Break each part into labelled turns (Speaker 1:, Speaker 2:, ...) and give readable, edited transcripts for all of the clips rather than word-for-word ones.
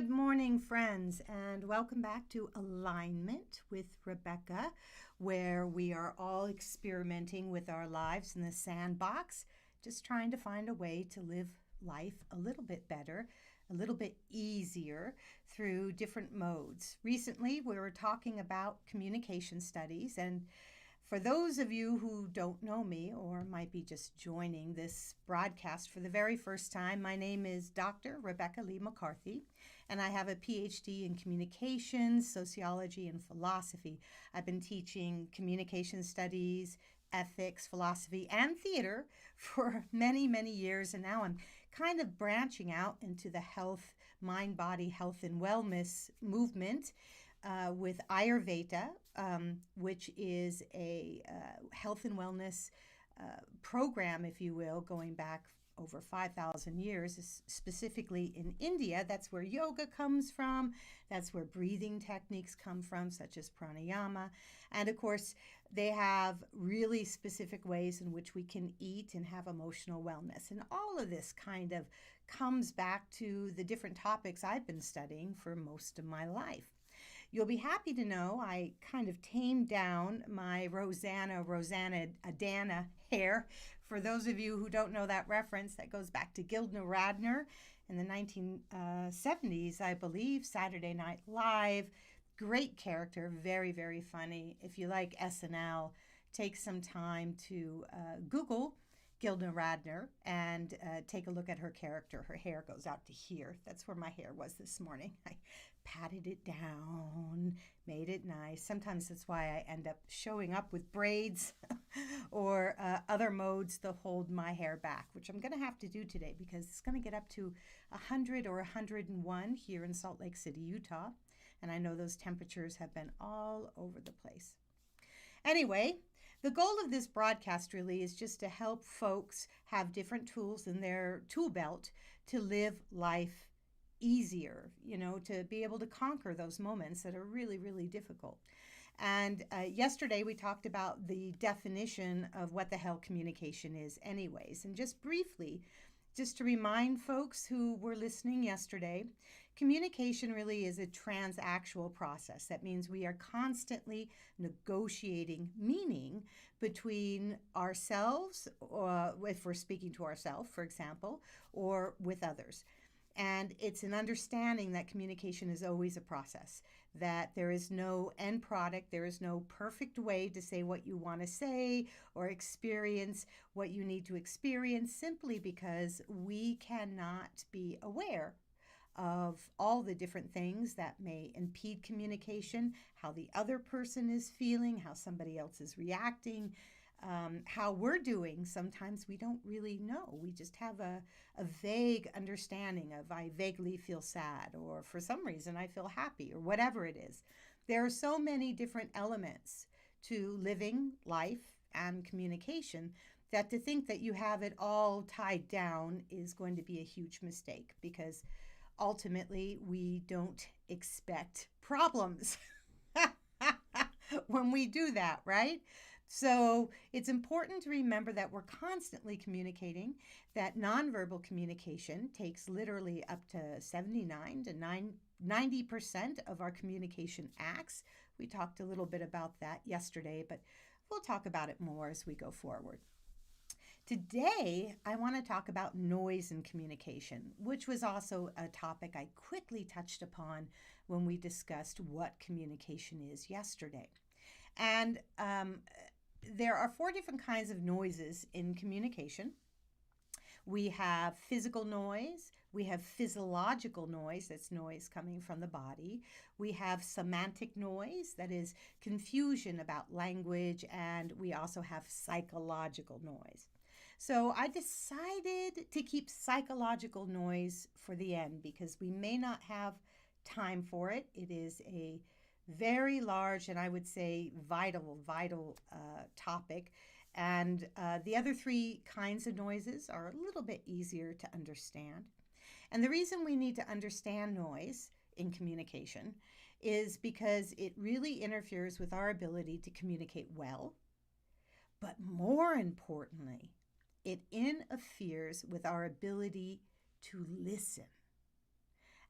Speaker 1: Good morning, friends, and welcome back to Alignment with Rebecca, where we are all experimenting with our lives in the sandbox, just trying to find a way to live life a little bit better, a little bit easier through different modes. Recently, we were talking about communication studies, and for those of you who don't know me or might be just joining this broadcast for the very first time, my name is Dr. Rebecca Lee McCarthy, and I have a PhD in communications, sociology, and philosophy. I've been teaching communication studies, ethics, philosophy, and theater for many, many years, and now I'm kind of branching out into the health, mind, body, health, and wellness movement with Ayurveda, which is a health and wellness program, if you will, going back over 5,000 years, specifically in India. That's where yoga comes from. That's where breathing techniques come from, such as pranayama. And of course, they have really specific ways in which we can eat and have emotional wellness. And all of this kind of comes back to the different topics I've been studying for most of my life. You'll be happy to know I kind of tamed down my Rosanna Adana hair. For those of you who don't know that reference, that goes back to Gilda Radner in the 1970s, I believe, Saturday Night Live. Great character, very, very funny. If you like SNL, take some time to Google Gilda Radner and take a look at her character. Her hair goes out to here. That's where my hair was this morning. I patted it down, made it nice. Sometimes that's why I end up showing up with braids or other modes to hold my hair back, which I'm going to have to do today because it's going to get up to 100 or 101 here in Salt Lake City, Utah. And I know those temperatures have been all over the place. Anyway, the goal of this broadcast really is just to help folks have different tools in their tool belt to live life easier, to be able to conquer those moments that are really, really difficult. And yesterday we talked about the definition of what the hell communication is anyways. And just briefly, just to remind folks who were listening yesterday, communication really is a transactional process. That means we are constantly negotiating meaning between ourselves, or if we're speaking to ourselves, for example, or with others. And it's an understanding that communication is always a process, that there is no end product, there is no perfect way to say what you want to say or experience what you need to experience, simply because we cannot be aware of all the different things that may impede communication, how the other person is feeling, how somebody else is reacting, how we're doing. Sometimes we don't really know. We just have a vague understanding of I vaguely feel sad, or for some reason I feel happy, or whatever it is. There are so many different elements to living life and communication that to think that you have it all tied down is going to be a huge mistake, because ultimately we don't expect problems when we do that, right? So it's important to remember that we're constantly communicating, that nonverbal communication takes literally up to 79 to 90% of our communication acts. We talked a little bit about that yesterday, but we'll talk about it more as we go forward. Today, I want to talk about noise in communication, which was also a topic I quickly touched upon when we discussed what communication is yesterday. And there are 4 different kinds of noises in communication. We have physical noise, we have physiological noise, that's noise coming from the body. We have semantic noise, that is confusion about language, and we also have psychological noise. So I decided to keep psychological noise for the end because we may not have time for it. It is a very large and I would say vital topic. And the other 3 kinds of noises are a little bit easier to understand. And the reason we need to understand noise in communication is because it really interferes with our ability to communicate well. But more importantly, it interferes with our ability to listen.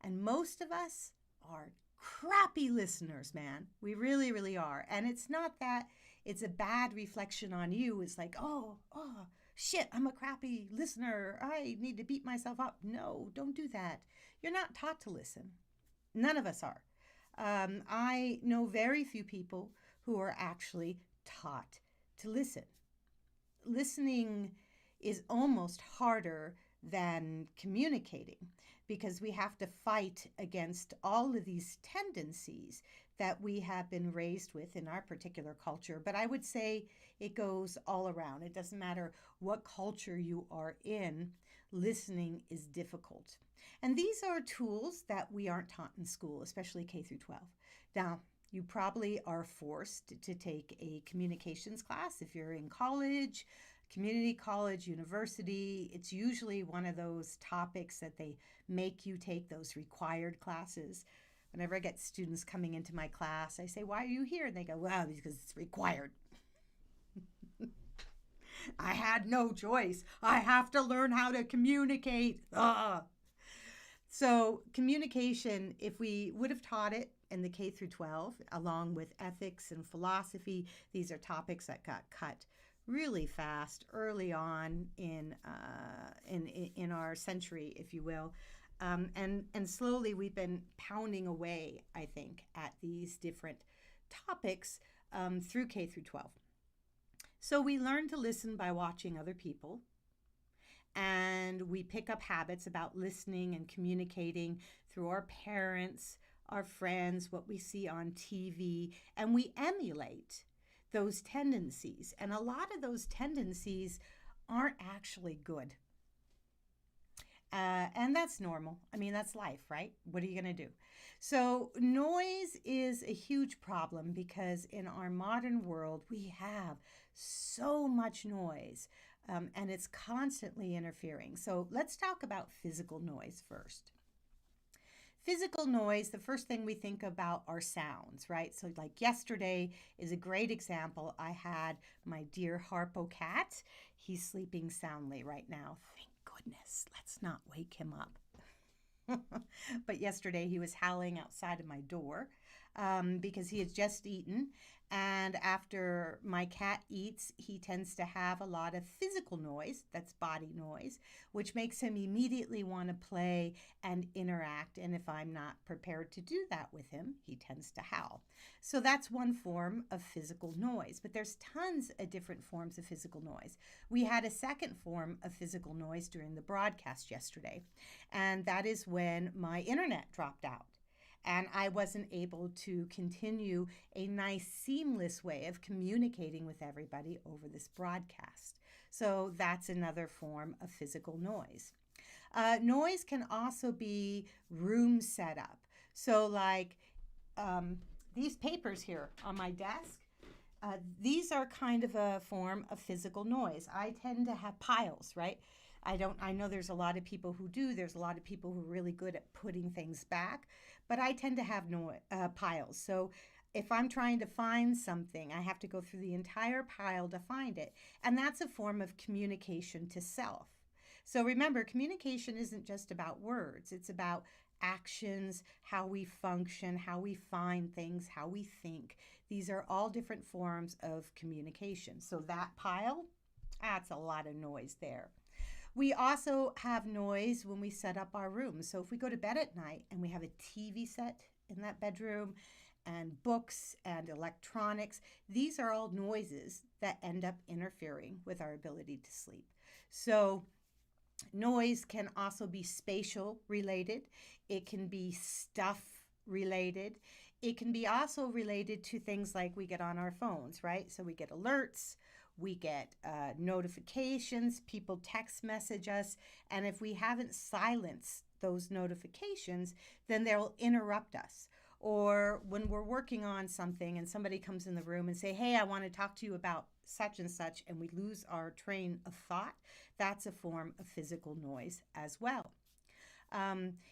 Speaker 1: And most of us are crappy listeners, man. We really, really are. And it's not that it's a bad reflection on you. It's like, oh, shit, I'm a crappy listener. I need to beat myself up. No, don't do that. You're not taught to listen. None of us are. I know very few people who are actually taught to listen. Listening is almost harder than communicating because we have to fight against all of these tendencies that we have been raised with in our particular culture. But I would say it goes all around. It doesn't matter what culture you are in, listening is difficult. And these are tools that we aren't taught in school, especially K through 12. Now, you probably are forced to take a communications class if you're in college, community college, university. It's usually one of those topics that they make you take, those required classes. Whenever I get students coming into my class, I say, "Why are you here?" And they go, "Well, because it's required." I had no choice. I have to learn how to communicate. So communication, if we would have taught it in the K through 12, along with ethics and philosophy, these are topics that got cut really fast early on in our century, if you will. And slowly we've been pounding away, I think, at these different topics through K through 12. So we learn to listen by watching other people, and we pick up habits about listening and communicating through our parents, our friends, what we see on TV, and we emulate those tendencies. And a lot of those tendencies aren't actually good. And that's normal. I mean, that's life, right? What are you going to do? So noise is a huge problem because in our modern world, we have so much noise and it's constantly interfering. So let's talk about physical noise first. Physical noise, the first thing we think about are sounds, right? So like yesterday is a great example. I had my dear Harpo cat. He's sleeping soundly right now. Thank goodness. Let's not wake him up. But yesterday he was howling outside of my door because he had just eaten. And after my cat eats, he tends to have a lot of physical noise, that's body noise, which makes him immediately want to play and interact. And if I'm not prepared to do that with him, he tends to howl. So that's one form of physical noise, but there's tons of different forms of physical noise. We had a second form of physical noise during the broadcast yesterday, and that is when my internet dropped out. And I wasn't able to continue a nice, seamless way of communicating with everybody over this broadcast. So that's another form of physical noise. Noise can also be room setup. So like these papers here on my desk, these are kind of a form of physical noise. I tend to have piles, right? I know there's a lot of people who do. There's a lot of people who are really good at putting things back, but I tend to have piles. So if I'm trying to find something, I have to go through the entire pile to find it. And that's a form of communication to self. So remember, communication isn't just about words. It's about actions, how we function, how we find things, how we think. These are all different forms of communication. So that pile, that's a lot of noise there. We also have noise when we set up our rooms. So if we go to bed at night and we have a TV set in that bedroom and books and electronics, these are all noises that end up interfering with our ability to sleep. So noise can also be spatial related. It can be stuff related. It can be also related to things like we get on our phones, right? So we get alerts. We get notifications, people text message us, and if we haven't silenced those notifications, then they'll interrupt us. Or when we're working on something and somebody comes in the room and say, "Hey, I want to talk to you about such and such," and we lose our train of thought, that's a form of physical noise as well.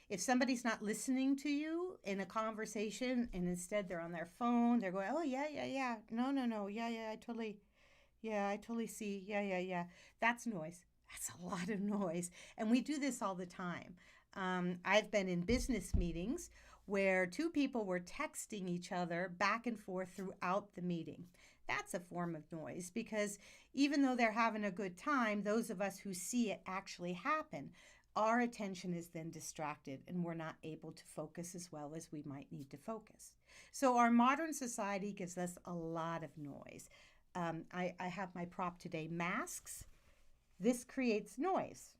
Speaker 1: If somebody's not listening to you in a conversation and instead they're on their phone, they're going, "Oh, yeah, no, yeah, I totally see. Yeah. That's noise. That's a lot of noise. And we do this all the time. I've been in business meetings where two people were texting each other back and forth throughout the meeting. That's a form of noise because even though they're having a good time, those of us who see it actually happen, our attention is then distracted and we're not able to focus as well as we might need to focus. So our modern society gives us a lot of noise. I have my prop today, masks. This creates noise.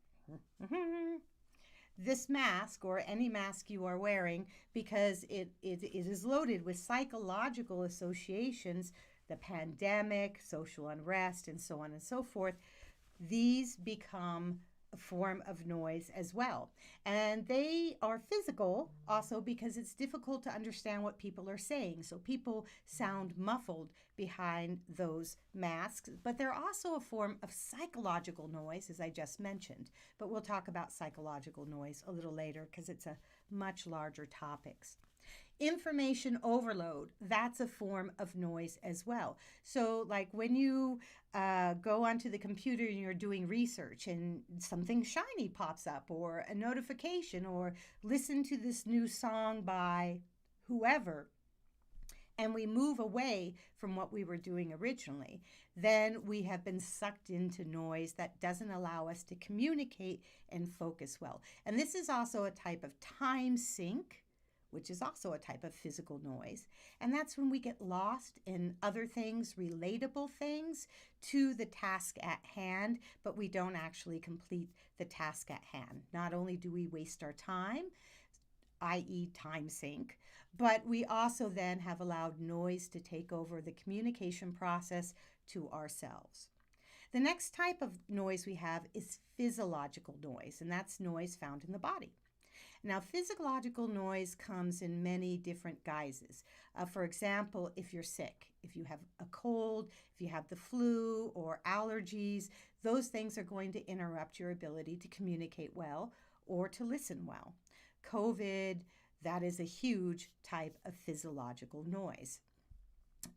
Speaker 1: This mask or any mask you are wearing, because it is loaded with psychological associations, the pandemic, social unrest, and so on and so forth, these become a form of noise as well. And they are physical also because it's difficult to understand what people are saying. So people sound muffled behind those masks, but they're also a form of psychological noise, as I just mentioned. But we'll talk about psychological noise a little later because it's a much larger topic. Information overload, that's a form of noise as well. So like when you go onto the computer and you're doing research and something shiny pops up or a notification or listen to this new song by whoever, and we move away from what we were doing originally, then we have been sucked into noise that doesn't allow us to communicate and focus well. And this is also a type of time sink, which is also a type of physical noise. And that's when we get lost in other things, relatable things to the task at hand, but we don't actually complete the task at hand. Not only do we waste our time, i.e. time sink, but we also then have allowed noise to take over the communication process to ourselves. The next type of noise we have is physiological noise, and that's noise found in the body. Now, physiological noise comes in many different guises. For example, if you're sick, if you have a cold, if you have the flu or allergies, those things are going to interrupt your ability to communicate well or to listen well. COVID, that is a huge type of physiological noise.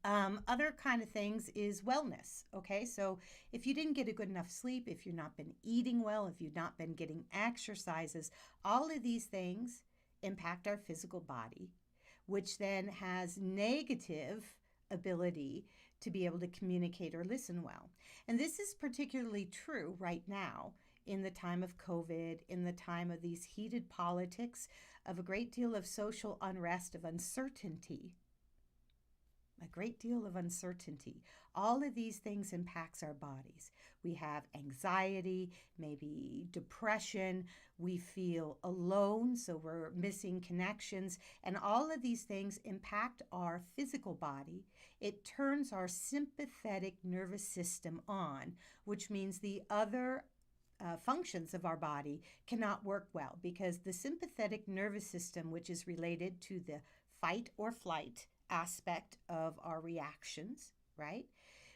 Speaker 1: Other kind of things is wellness, okay? So if you didn't get a good enough sleep, if you've not been eating well, if you've not been getting exercises, all of these things impact our physical body, which then has negative ability to be able to communicate or listen well. And this is particularly true right now in the time of COVID, in the time of these heated politics, of a great deal of social unrest, of uncertainty. A great deal of uncertainty. All of these things impacts our bodies. We have anxiety, maybe depression, we feel alone, so we're missing connections, and all of these things impact our physical body. It turns our sympathetic nervous system on, which means the other functions of our body cannot work well because the sympathetic nervous system, which is related to the fight or flight aspect of our reactions, right?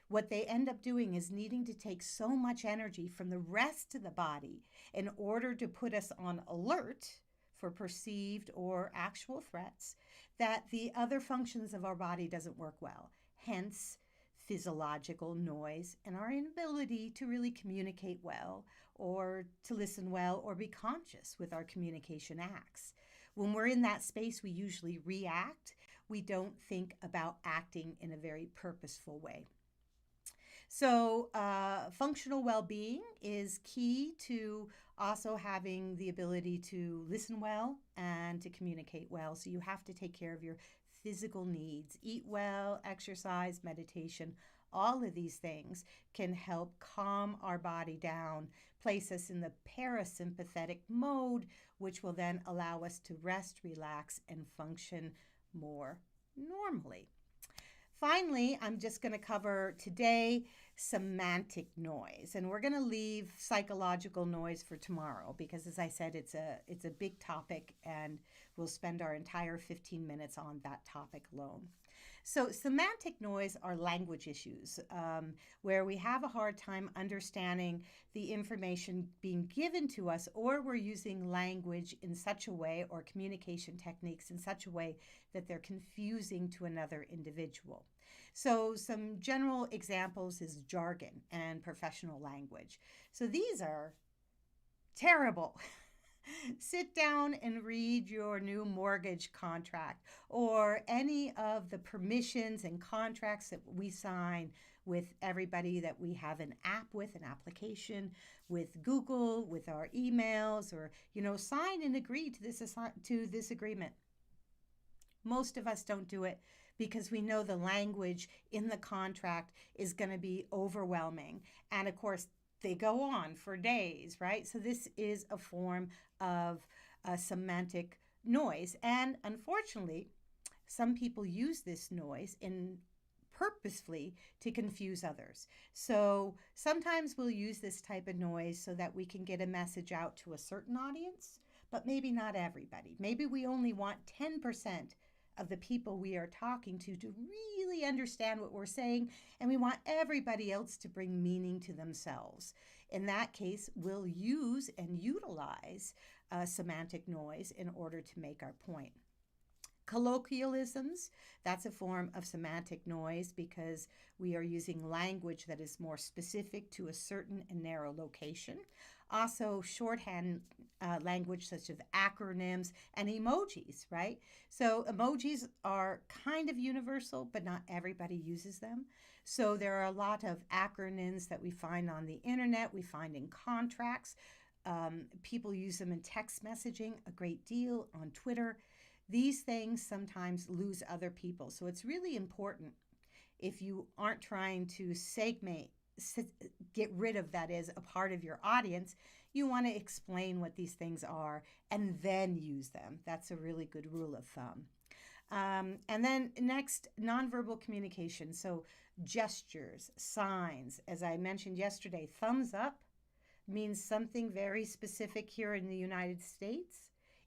Speaker 1: What they end up doing is needing to take so much energy from the rest of the body in order to put us on alert for perceived or actual threats that the other functions of our body doesn't work well. Hence, physiological noise and our inability to really communicate well or to listen well or be conscious with our communication acts. When we're in that space, we usually react. We don't think about acting in a very purposeful way. So functional well-being is key to also having the ability to listen well and to communicate well. So you have to take care of your physical needs, eat well, exercise, meditation. All of these things can help calm our body down, place us in the parasympathetic mode, which will then allow us to rest, relax, and function more normally. Finally, I'm just going to cover today semantic noise, and we're going to leave psychological noise for tomorrow because, as I said, it's a big topic, and we'll spend our entire 15 minutes on that topic alone. So semantic noise are language issues where we have a hard time understanding the information being given to us, or we're using language in such a way or communication techniques in such a way that they're confusing to another individual. So some general examples is jargon and professional language. So these are terrible. Sit down and read your new mortgage contract or any of the permissions and contracts that we sign with everybody that we have an app with, an application with Google, with our emails, or sign and agree to this agreement. Most of us don't do it because we know the language in the contract is going to be overwhelming. And of course, they go on for days, right? So this is a form of semantic noise. And unfortunately, some people use this noise in purposefully to confuse others. So sometimes we'll use this type of noise so that we can get a message out to a certain audience, but maybe not everybody. Maybe we only want 10% of the people we are talking to really understand what we're saying, and we want everybody else to bring meaning to themselves. In that case, we'll use and utilize semantic noise in order to make our point. Colloquialisms, that's a form of semantic noise because we are using language that is more specific to a certain and narrow location. Also, shorthand language such as acronyms and emojis, right? So emojis are kind of universal, but not everybody uses them. So there are a lot of acronyms that we find on the internet, we find in contracts. People use them in text messaging a great deal, on Twitter. These things sometimes lose other people. So it's really important, if you aren't trying to get rid of, that is, a part of your audience, you want to explain what these things are and then use them. That's a really good rule of thumb. And then next, nonverbal communication. So gestures, signs. As I mentioned yesterday, thumbs up means something very specific here in the United States.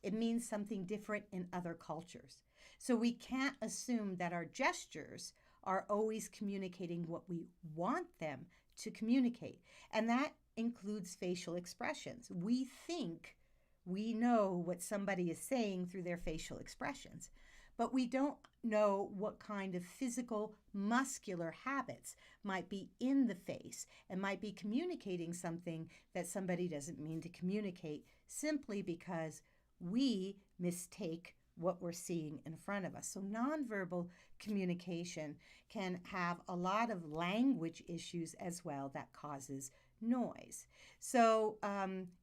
Speaker 1: It means something different in other cultures. So we can't assume that our gestures are always communicating what we want them to communicate. And that includes facial expressions. We think we know what somebody is saying through their facial expressions, but we don't know what kind of physical, muscular habits might be in the face and might be communicating something that somebody doesn't mean to communicate, simply because we mistake what we're seeing in front of us. So nonverbal communication can have a lot of language issues as well that causes noise. So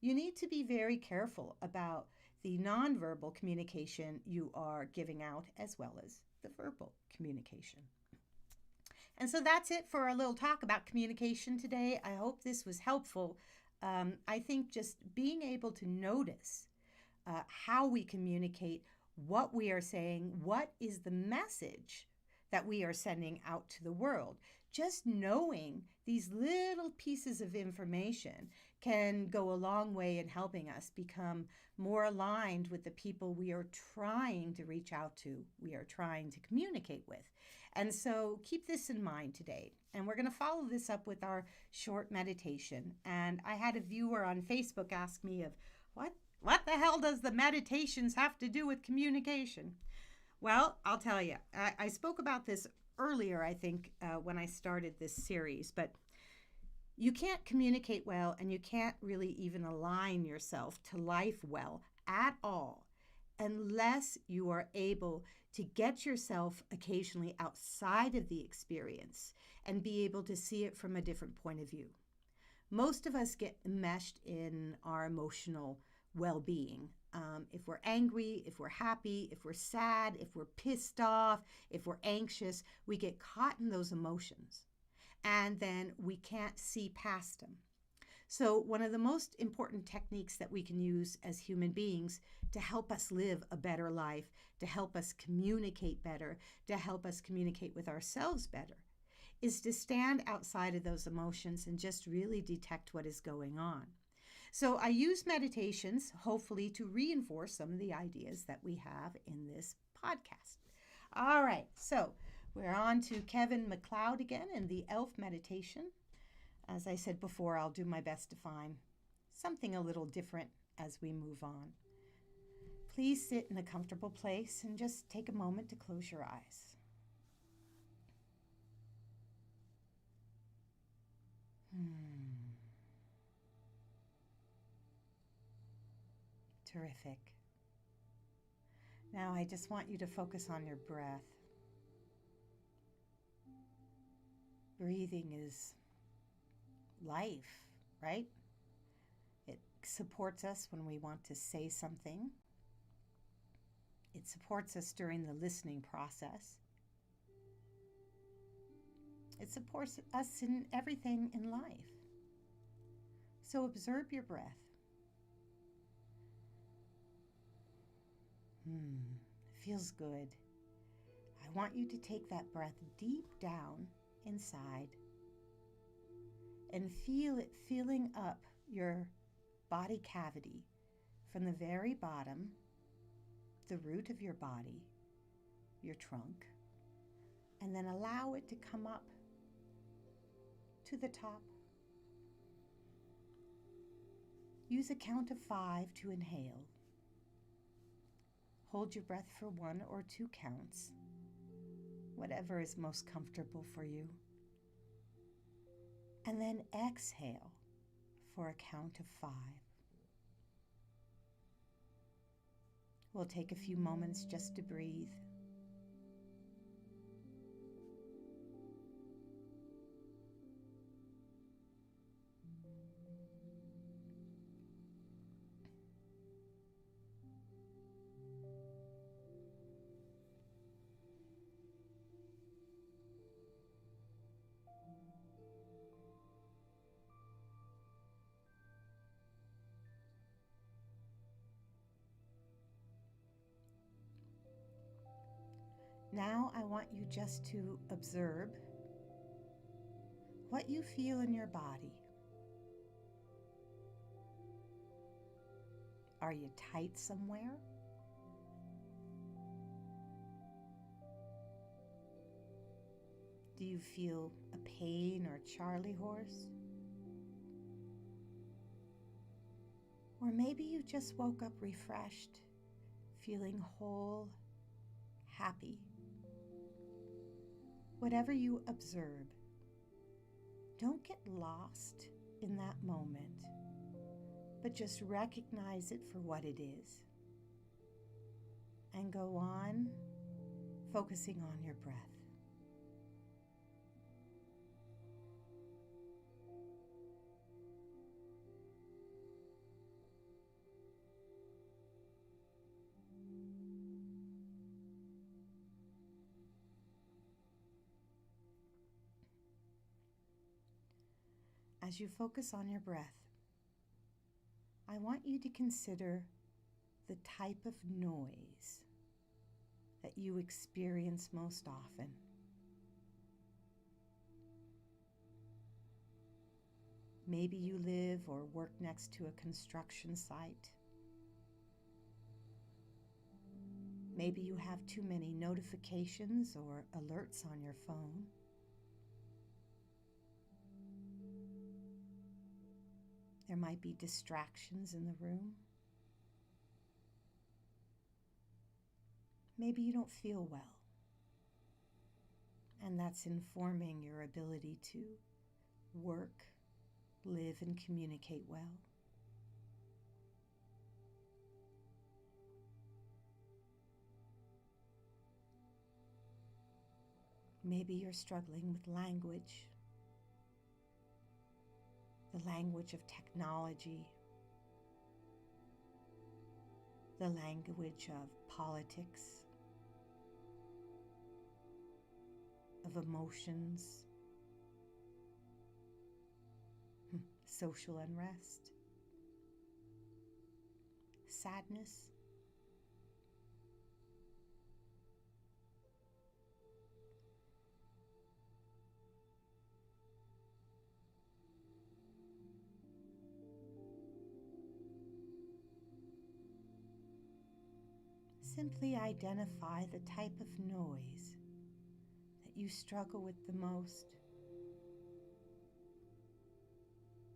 Speaker 1: you need to be very careful about the nonverbal communication you are giving out, as well as the verbal communication. And so that's it for our little talk about communication today. I hope this was helpful. I think just being able to notice how we communicate, what we are saying, what is the message that we are sending out to the world. Just knowing these little pieces of information can go a long way in helping us become more aligned with the people we are trying to reach out to, we are trying to communicate with. And so keep this in mind today. And we're going to follow this up with our short meditation. And I had a viewer on Facebook ask me what the hell does the meditations have to do with communication? Well, I'll tell you, I spoke about this earlier, I think, when I started this series, but you can't communicate well, and you can't really even align yourself to life well at all unless you are able to get yourself occasionally outside of the experience and be able to see it from a different point of view. Most of us get enmeshed in our emotional well-being. If we're angry, if we're happy, if we're sad, if we're pissed off, if we're anxious, we get caught in those emotions, and then we can't see past them. So one of the most important techniques that we can use as human beings to help us live a better life, to help us communicate better, to help us communicate with ourselves better, is to stand outside of those emotions and just really detect what is going on. So I use meditations, hopefully, to reinforce some of the ideas that we have in this podcast. All right, so we're on to Kevin MacLeod again in the ELF meditation. As I said before, I'll do my best to find something a little different as we move on. Please sit in a comfortable place and just take a moment to close your eyes. Terrific. Now I just want you to focus on your breath. Breathing is life, right? It supports us when we want to say something. It supports us during the listening process. It supports us in everything in life. So observe your breath. Feels good. I want you to take that breath deep down inside and feel it filling up your body cavity from the very bottom, the root of your body, your trunk, and then allow it to come up to the top. Use a count of 5 to inhale. Hold your breath for 1 or 2 counts, whatever is most comfortable for you. And then exhale for a count of 5. We'll take a few moments just to breathe. Now I want you just to observe what you feel in your body. Are you tight somewhere? Do you feel a pain or Charlie horse? Or maybe you just woke up refreshed, feeling whole, happy. Whatever you observe, don't get lost in that moment, but just recognize it for what it is. And go on focusing on your breath. As you focus on your breath, I want you to consider the type of noise that you experience most often. Maybe you live or work next to a construction site. Maybe you have too many notifications or alerts on your phone. There might be distractions in the room. Maybe you don't feel well, and that's informing your ability to work, live, and communicate well. Maybe you're struggling with language, the language of technology, the language of politics, of emotions, social unrest, sadness. Simply identify the type of noise that you struggle with the most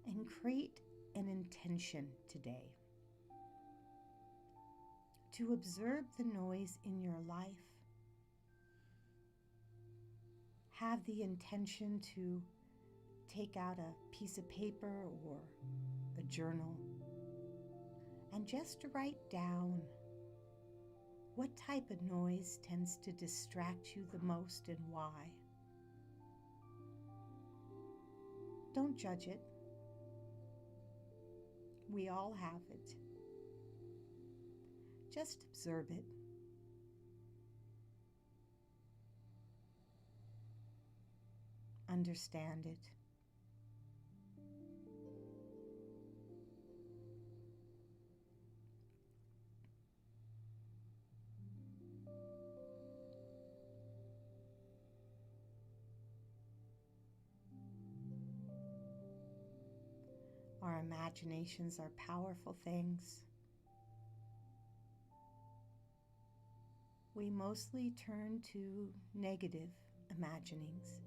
Speaker 1: and create an intention today to observe the noise in your life. Have the intention to take out a piece of paper or a journal and just write down what type of noise tends to distract you the most and why. Don't judge it. We all have it. Just observe it. Understand it. Our imaginations are powerful things. We mostly turn to negative imaginings.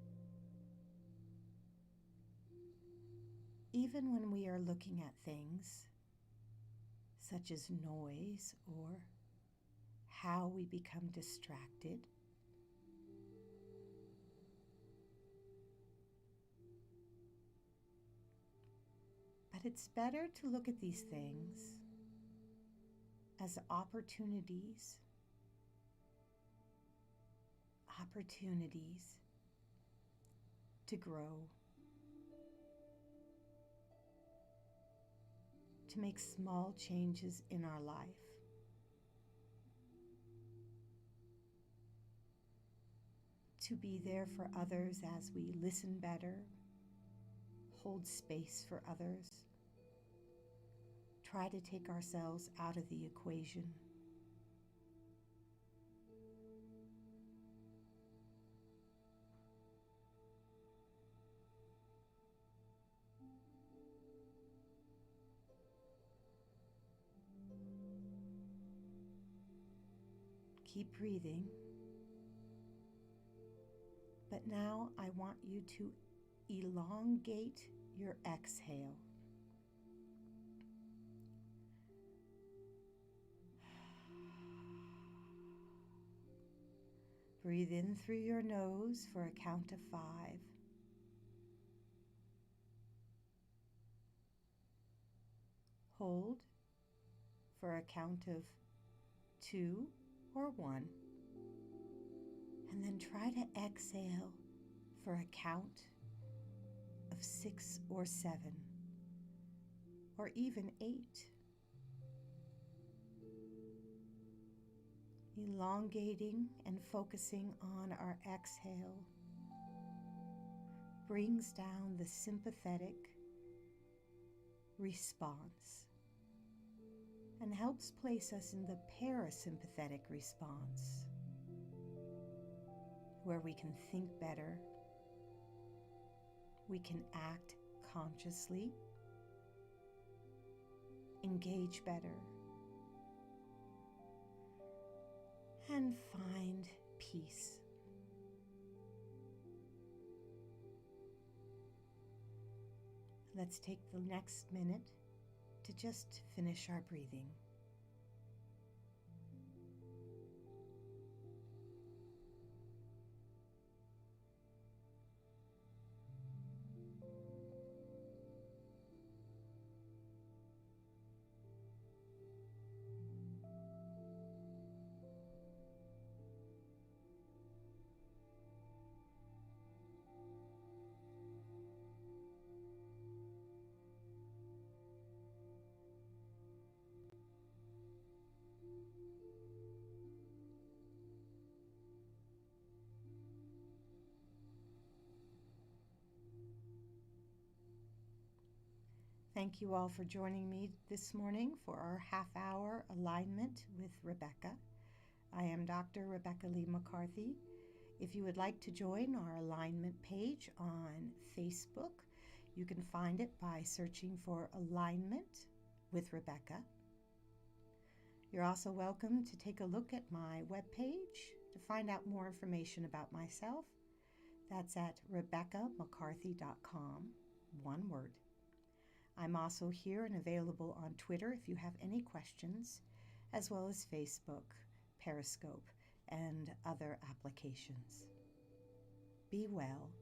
Speaker 1: Even when we are looking at things such as noise or how we become distracted, but it's better to look at these things as opportunities to grow, to make small changes in our life. To be there for others as we listen better, hold space for others, try to take ourselves out of the equation. Keep breathing. But now I want you to elongate your exhale. Breathe in through your nose for a count of 5. Hold for a count of 2 or 1. And then try to exhale for a count of 6 or 7, or even 8. Elongating and focusing on our exhale brings down the sympathetic response and helps place us in the parasympathetic response, where we can think better, we can act consciously, engage better, and find peace. Let's take the next minute to just finish our breathing. Thank you all for joining me this morning for our half-hour alignment with Rebecca. I am Dr. Rebecca Lee McCarthy. If you would like to join our alignment page on Facebook, you can find it by searching for Alignment with Rebecca. You're also welcome to take a look at my webpage to find out more information about myself. That's at RebeccaMcCarthy.com, one word. I'm also here and available on Twitter if you have any questions, as well as Facebook, Periscope, and other applications. Be well,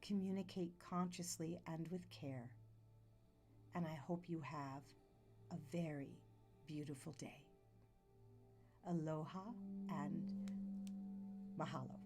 Speaker 1: communicate consciously and with care, and I hope you have a very beautiful day. Aloha and mahalo.